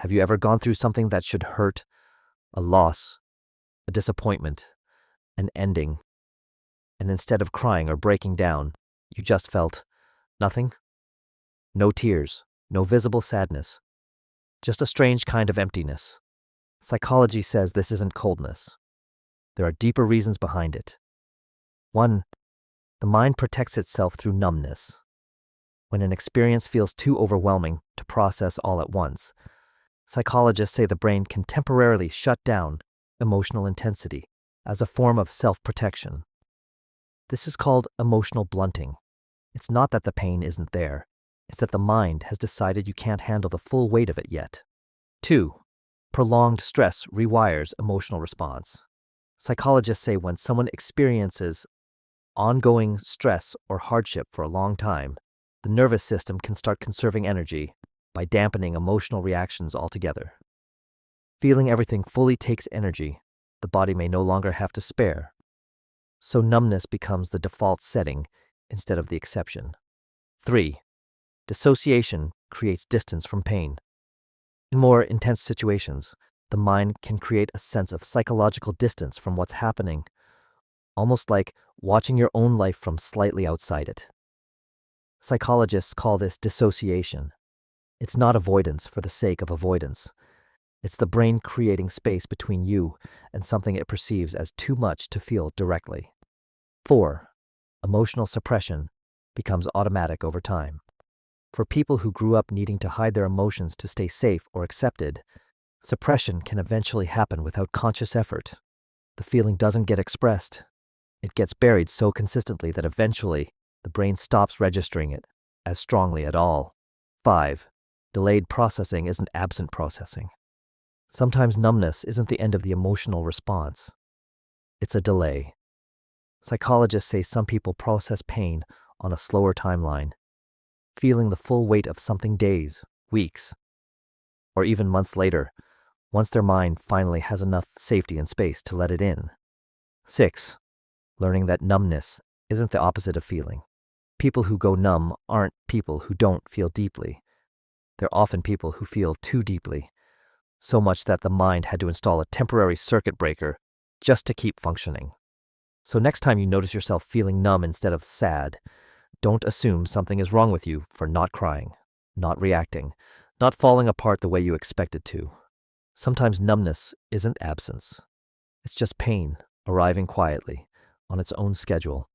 Have you ever gone through something that should hurt? A loss, a disappointment, an ending, and instead of crying or breaking down, you just felt nothing? No tears, no visible sadness, just a strange kind of emptiness. Psychology says this isn't coldness. There are deeper reasons behind it. 1. The mind protects itself through numbness. When an experience feels too overwhelming to process all at once, psychologists say the brain can temporarily shut down emotional intensity as a form of self-protection. This is called emotional blunting. It's not that the pain isn't there. It's that the mind has decided you can't handle the full weight of it yet. 2. Prolonged stress rewires emotional response. Psychologists say when someone experiences ongoing stress or hardship for a long time, the nervous system can start conserving energy by dampening emotional reactions altogether. Feeling everything fully takes energy the body may no longer have to spare. So numbness becomes the default setting instead of the exception. 3. Dissociation creates distance from pain. In more intense situations, the mind can create a sense of psychological distance from what's happening, almost like watching your own life from slightly outside it. Psychologists call this dissociation. It's not avoidance for the sake of avoidance. It's the brain creating space between you and something it perceives as too much to feel directly. 4. Emotional suppression becomes automatic over time. For people who grew up needing to hide their emotions to stay safe or accepted, suppression can eventually happen without conscious effort. The feeling doesn't get expressed. It gets buried so consistently that eventually the brain stops registering it as strongly at all. 5. Delayed processing isn't absent processing. Sometimes numbness isn't the end of the emotional response. It's a delay. Psychologists say some people process pain on a slower timeline, feeling the full weight of something days, weeks, or even months later, once their mind finally has enough safety and space to let it in. 6. Learning that numbness isn't the opposite of feeling. People who go numb aren't people who don't feel deeply. They're often people who feel too deeply, so much that the mind had to install a temporary circuit breaker just to keep functioning. So next time you notice yourself feeling numb instead of sad, don't assume something is wrong with you for not crying, not reacting, not falling apart the way you expected to. Sometimes numbness isn't absence. It's just pain arriving quietly on its own schedule.